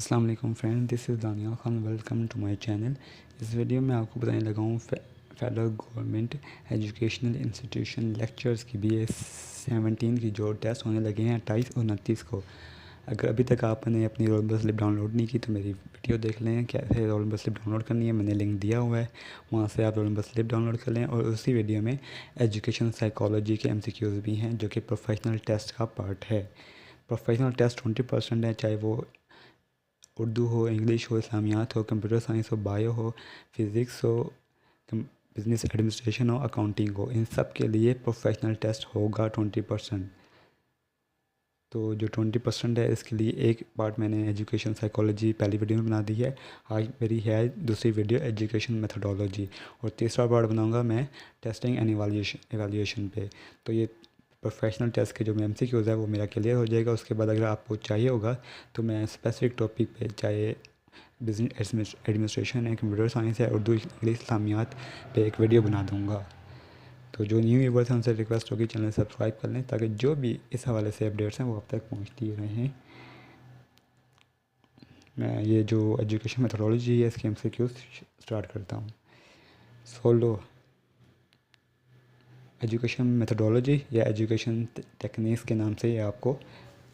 अस्सलाम वालेकुम friend, this is Dania Khan. Welcome to my channel. इस वीडियो में आपको बताने लगा हूँ federal government educational institution lectures की BA 17 की जो टेस्ट होने लगे हैं 28 और 29 को। अगर अभी तक आपने अपनी रोल नंबर स्लिप डाउनलोड नहीं की तो मेरी वीडियो देख लें कैसे रोल नंबर स्लिप डाउनलोड करनी है। मैंने लिंक दिया हुआ है, वहाँ से आप रोल नंबर स्लिप डाउनलोड कर लें। और उसी वीडियो में एजुकेशन साइकोलॉजी के MCQs भी हैं जो कि प्रोफेशनल टेस्ट का पार्ट है। प्रोफेशनल टेस्ट 20% है, चाहे वो उर्दू हो, इंग्लिश हो, इस्लामियात हो, कंप्यूटर साइंस हो, बायो हो, फिज़िक्स हो, बिजनेस एडमिनिस्ट्रेशन हो, अकाउंटिंग हो। इन सब के लिए प्रोफेशनल टेस्ट होगा 20%। तो जो 20% है इसके लिए एक पार्ट मैंने एजुकेशन साइकोलॉजी पहली वीडियो में बना दी है। आज मेरी है दूसरी वीडियो एजुकेशन मेथोडोलॉजी, और तीसरा पार्ट बनाऊंगा मैं टेस्टिंग एंड एवेल्यूएशन पे। तो ये प्रोफेशनल टेस्ट के जो MCQs है वो मेरा क्लियर हो जाएगा। उसके बाद अगर आपको चाहिए होगा तो मैं स्पेसिफिक टॉपिक पे, चाहे बिजनेस एडमिनिस्ट्रेशन है, कंप्यूटर साइंस है, उर्दू, इंग्लिश, इस्लामियात पे एक वीडियो बना दूँगा। तो जो न्यू व्यूवर्स हैं उनसे रिक्वेस्ट होगी चैनल सब्सक्राइब कर लें ताकि जो भी इस हवाले से अपडेट्स हैं वो अब तक पहुँचती रहें। मैं ये जो एजुकेशन मेथोडोलॉजी है इसके MCQ स्टार्ट करता हूँ। सोलो एजुकेशन मेथोडोलॉजी या एजुकेशन टेक्निक्स के नाम से ये आपको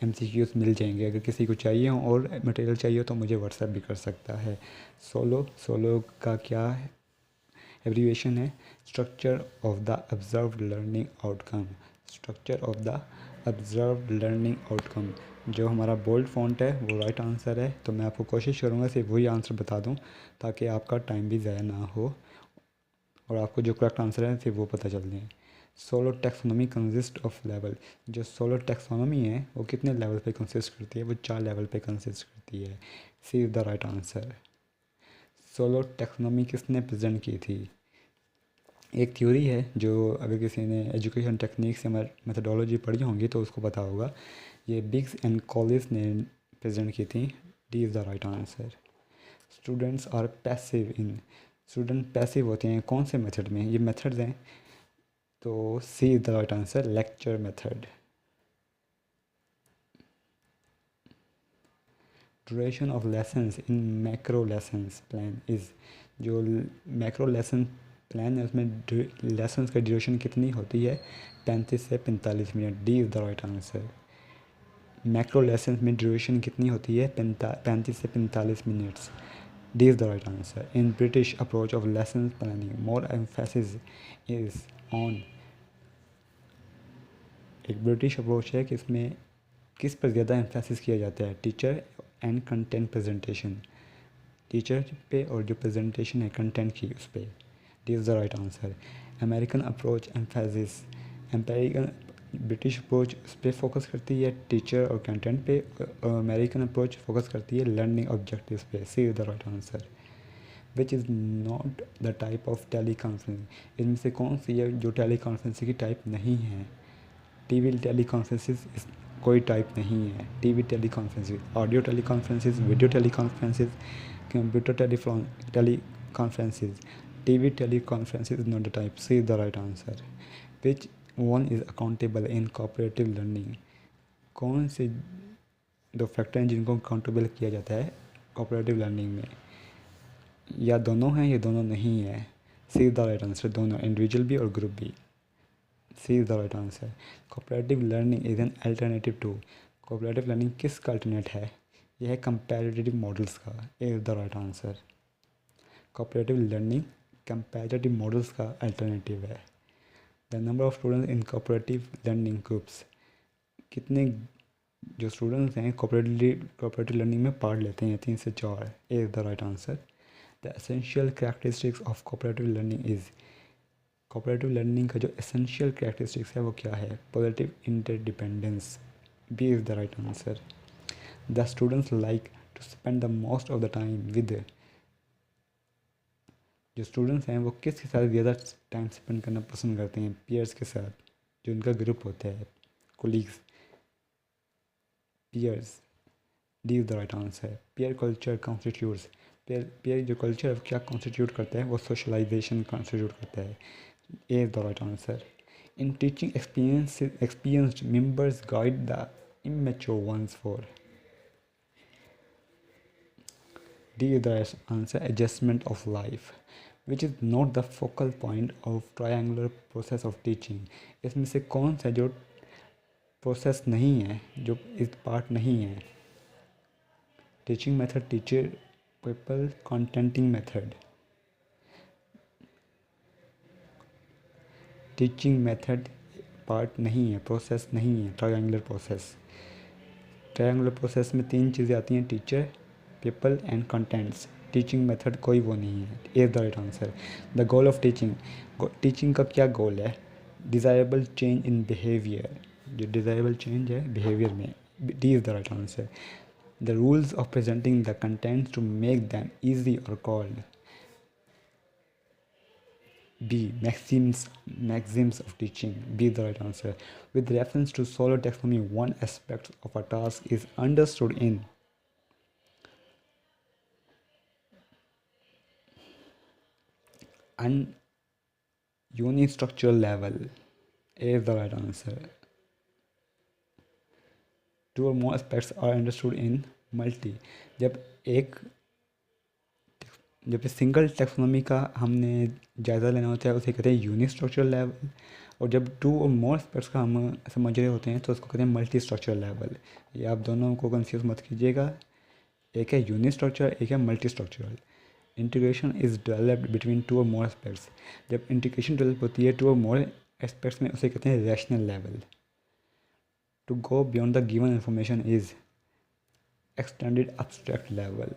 MCQs मिल जाएंगे। अगर किसी को चाहिए हो और मटेरियल चाहिए हो तो मुझे व्हाट्सएप भी कर सकता है। सोलो का क्या है, एब्रीविएशन है structure of the observed learning outcome. Structure of the observed learning outcome. जो हमारा बोल्ड फॉन्ट है वो राइट आंसर है, तो मैं आपको कोशिश करूँगा सिर्फ वही आंसर बता दूँ ताकि आपका टाइम भी ज़ाया ना हो और आपको जो करेक्ट आंसर है फिर वो पता चल जाए। Solo taxonomy consist of level. जो सोलो टैक्सोनॉमी है वो कितने लेवल पे कंसिस्ट करती है? वो 4 लेवल पे कंसिस्ट करती है। C is the right answer. Solo taxonomy किसने प्रेजेंट की थी? एक थ्योरी है जो अगर किसी ने एजुकेशन टेक्निक्स या मेथोडोलॉजी पढ़ी होंगी तो उसको पता होगा। ये बिग्स एंड कॉलिस ने प्रेजेंट की थी। D is the right answer. Students are passive in. Student passive होते हैं कौन से मेथड में? ये मेथड्स हैं, तो C is the right answer, lecture method. Duration of lessons in macro lessons plan is. जो मैक्रो लेसन प्लान है उसमें लेसन्स का ड्यूरेशन कितनी होती है? 35 से 45 minute. D is the right answer. Macro lessons में ड्यूरेशन कितनी होती है? 35 से 45 minutes. D is the right answer. In British approach of lesson planning more emphasis is on. एक ब्रिटिश अप्रोच है कि इसमें किस पर ज़्यादा एम्फेसिस किया जाता है? Teacher and content presentation. Teacher पे और जो प्रेजेंटेशन है कंटेंट की उस पर। D is the right answer. American approach emphasis. American British approach उस पर फोकस करती है टीचर और कंटेंट पे, और अमेरिकन अप्रोच फोकस करती है लर्निंग ऑब्जेक्टिव्स पे। C is the right answer. Which is not the type of teleconference. इनमें से कौन सी है जो टेली कॉन्फ्रेंसिंग की टाइप नहीं है? टीवी टेली कॉन्फ्रेंसिस कोई टाइप नहीं है। TV teleconferences, audio teleconferences, video teleconferences, computer teleconferences. TV teleconferences is not the type. C is the right answer. Which one is accountable in cooperative learning. कौन से दो factor हैं जिनको accountable किया जाता है cooperative learning में? या दोनों हैं या दोनों नहीं है? C is the right answer, दोनों, इंडिविजुअल भी और ग्रुप भी। C is the right answer. Cooperative learning is an alternative to. Cooperative learning किसका अल्टरनेट है? यह है कंपैरेटिव मॉडल्स का। A is the right answer. Cooperative learning comparative models का अल्टरनेटिव है। The number of students in cooperative learning groups. कितने जो students हैं कोऑपरेटिव लर्निंग में पार्ट लेते हैं? 3 से 4। A is the right answer. The essential characteristics of cooperative learning is. Cooperative learning का जो एसेंशियल कैरेक्टरिस्टिक्स है वो क्या है? Positive interdependence. B is the right answer. The students like to spend the most of the time with. जो students हैं वो किसके साथ ज़्यादा टाइम स्पेंड करना पसंद करते हैं? पीयर्स के साथ, जो उनका ग्रुप होता है, colleagues, peers. D is the right answer. Peer culture constitutes. Peer जो कल्चर है क्या कॉन्स्टिट्यूट करता है? वो सोशलाइजेशन कॉन्स्टिट्यूट करता है। A is the right answer. In teaching experienced members guide the immature ones for. D is the answer adjustment of life which is not the focal point of triangular process of teaching. इसमें से कौन सा जो process नहीं है, जो इस part नहीं है? Teaching method, teacher people, contenting method. Teaching method part नहीं है, प्रोसेस नहीं है ट्रायंगुलर प्रोसेस। ट्रायंगुलर प्रोसेस में 3 चीज़ें आती हैं, teacher, people and contents. Teaching method कोई वो नहीं है। A the right answer. The goal of teaching, teaching का क्या गोल है? डिज़ायरेबल चेंज इन बिहेवियर, जो डिज़ायरेबल चेंज है बिहेवियर में। D is the right answer. The rules of presenting the contents to make them easy और called. B. Maxims of teaching. B is the right answer. With reference to Solow taxonomy, one aspect of a task is understood in an unistructural level. A is the right answer. 2 or more aspects are understood in multi. जब single taxonomy का हमने जायज़ा लेना होता है उसे कहते हैं यूनिस्ट्रक्चरल लेवल, और जब 2 और मोर एस्पेक्ट्स का हम समझ रहे होते हैं तो उसको कहते हैं मल्टी स्ट्रक्चरल लेवल। ये आप दोनों को कंफ्यूज मत कीजिएगा, एक है यूनिस्ट्रक्चरल, एक है multi structural. Integration is developed between 2 और मोर एस्पेक्ट्स। जब इंटीग्रेशन डेवलप होती है 2 और मोर एस्पेक्ट्स में उसे कहते हैं rational level. To go beyond the given information is extended abstract level.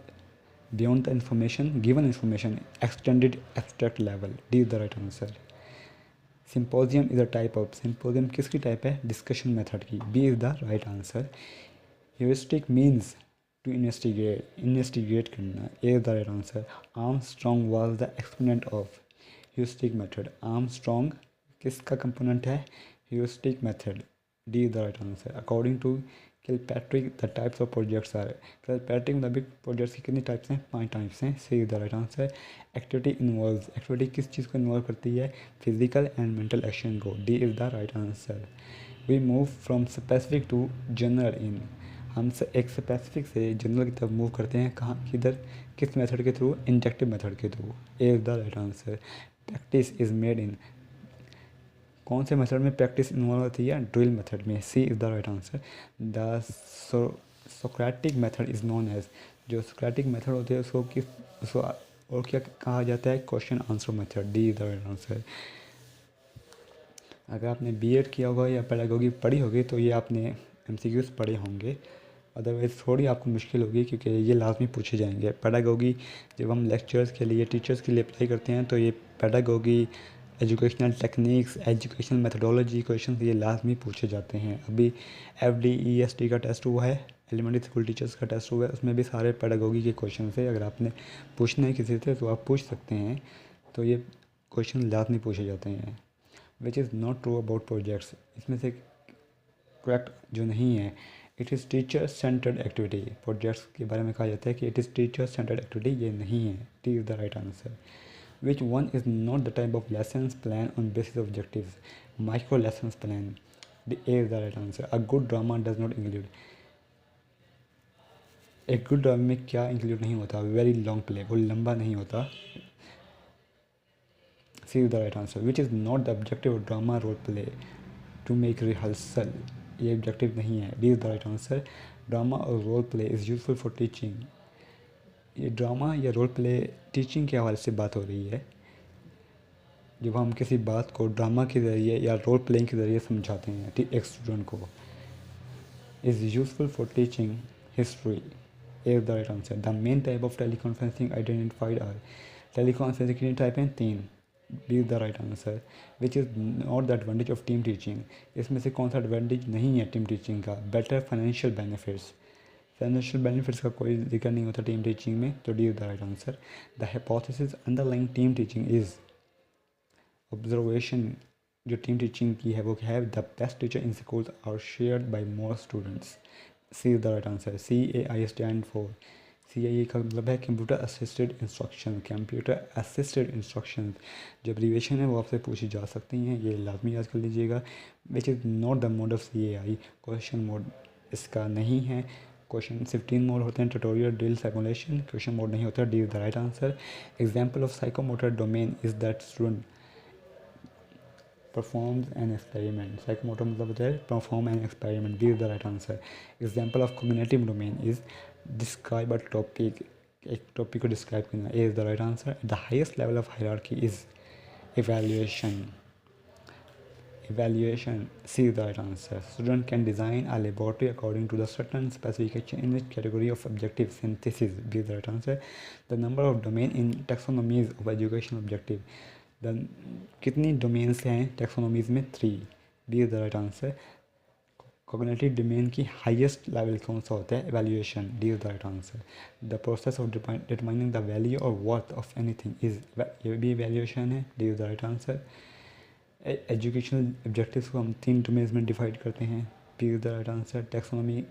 Beyond the information, given information, extended abstract level. D is the right answer. Symposium is a type of, symposium किसकी type है? Discussion method की। B is the right answer. Heuristic means to investigate करना। A is the right answer. Armstrong was the exponent of heuristic method. Armstrong किसका component है? heuristic method. D is the right answer. According to Kilpatrick, the types of projects are, Kilpatrick मुताबिक projects की कितनी types हैं? 5 types हैं। C is the right answer. Activity involves, activity किस चीज़ को इन्वॉल्व करती है? फिजिकल एंड मेंटल एक्शन को। D is the right answer. We move from specific to general in, हम एक स्पेसिफिक से जनरल की तरफ मूव करते हैं। कहाँ, किधर, किस मेथड के थ्रू? इंजेक्टिव मेथड के through. A is the right answer. Practice is made in, कौन से मेथड में प्रैक्टिस इन्वॉल्व होती है? ड्रिल मेथड में। C is the right answer. The Socratic method is known as, जो सोक्रेटिक मेथड होते हैं उसको और क्या कहा जाता है? Question answer method. D is the right answer. अगर आपने बीएड किया होगा या पेडागोगी पढ़ी होगी तो ये आपने एमसीक्यूज़ पढ़े होंगे, अदरवाइज़ थोड़ी आपको मुश्किल होगी क्योंकि ये लाजमी पूछे जाएंगे। पेडागोगी जब हम लेक्चर्स के लिए, टीचर्स के लिए अप्लाई करते हैं तो ये pedagogy, educational techniques, educational methodology question ये लाजमी पूछे जाते हैं। अभी FDEST का टेस्ट हुआ है, एलिमेंट्री स्कूल टीचर्स का टेस्ट हुआ है, उसमें भी सारे पेडागोगी के क्वेश्चन से अगर आपने पूछना है किसी से तो आप पूछ सकते हैं। तो ये क्वेश्चन लाजमी पूछे जाते हैं। विच is not true about projects, इसमें से करेक्ट जो नहीं है, it is teacher centred activity. Projects के बारे में कहा जाता है कि it is teacher centred activity, ये नहीं है। T is the right answer. Which one is not the type of lessons plan on basis of objectives? Micro lessons plan. The A is the right answer. A good drama does not include. एक good drama में क्या include नहीं होता? Very long play, वो लंबा नहीं होता। C is the right answer. Which is not the objective of drama role play to make rehearsal, ये ऑब्जेक्टिव नहीं है। D is the right answer. Drama और role play is useful for teaching, ये drama या role play teaching के हवाले से बात हो रही है। जब हम किसी बात को ड्रामा के ज़रिए या रोल प्लेइंग के ज़रिए समझाते हैं एक स्टूडेंट को, is useful for teaching history. Is the right answer. The main type of teleconferencing identified are, teleconferencing कितनी टाइप हैं? 3। B is the right answer. Which is not the advantage of team teaching, इसमें से कौन सा advantage नहीं है team teaching का? Better financial benefits, financial benefits का कोई जिक्र नहीं होता टीम टीचिंग में, तो D is the right answer. The hypothesis underlying team teaching is, observation जो टीम टीचिंग की है वो क्या है? The best teacher in schools are shared by more students. C is the right answer. CAI stand for, CAI का मतलब है computer assisted instruction. Computer assisted instruction जो एब्रीविएशन है वो आपसे पूछी जा सकती हैं, ये लाजमी याद कर लीजिएगा। विच is not the mode of CAI, question mode इसका नहीं है। क्वेश्चन 15 मोड होते हैं, tutorial, drill, simulation. Question mode नहीं होता, D is the right answer. Example of psychomotor domain is that student performs an experiment. Psychomotor मतलब होता है perform an experiment. B is the right answer. Example of cognitive domain is describe a topic. एक topic को describe करना. A is the right answer. The highest level of hierarchy is evaluation. Evaluation. C is the right answer. Student can design a laboratory according to the certain specification in which category of objective synthesis. B is the right answer. The number of domain in taxonomies of education objective. कितनी domains हैं taxonomies में? 3. B is the right answer. Cognitive domain की highest level कौन सा होता है? Evaluation. D is the right answer. The process of determining the value और worth of anything is, ये भी एवैल्यूएशन है. D is the right answer. Educational objectives को हम 3 डोमेन्स में डिवाइड करते हैं. B is the right answer. Taxonomy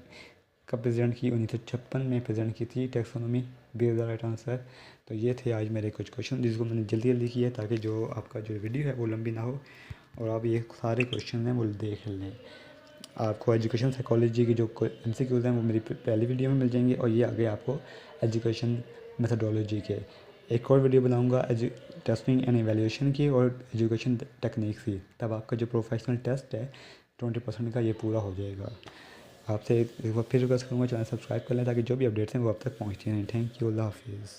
कब प्रेजेंट की? 1956 में प्रेजेंट की थी taxonomy. B is the right answer. तो ये थे आज मेरे कुछ क्वेश्चन जिसको मैंने जल्दी जल्दी किया ताकि जो आपका जो वीडियो है वो लंबी ना हो और आप ये सारे क्वेश्चन हैं वो देख लें. आपको एजुकेशन साइकोलॉजी की जो MCQs हैं वो मेरी पहली वीडियो में मिल जाएंगे और ये आगे आपको एजुकेशन मेथडोलॉजी के एक और वीडियो बनाऊंगा टेस्टिंग एंड एवेल्यूएशन की और एजुकेशन टेक्निक्स की. तब आपका जो प्रोफेशनल टेस्ट है 20% का ये पूरा हो जाएगा. आपसे एक बार फिर रिक्वेस्ट करूँगा चैनल सब्सक्राइब कर लें ताकि जो भी अपडेट्स हैं वो आप तक पहुँचती रहें. Thank you. अल्लाह हाफिज़.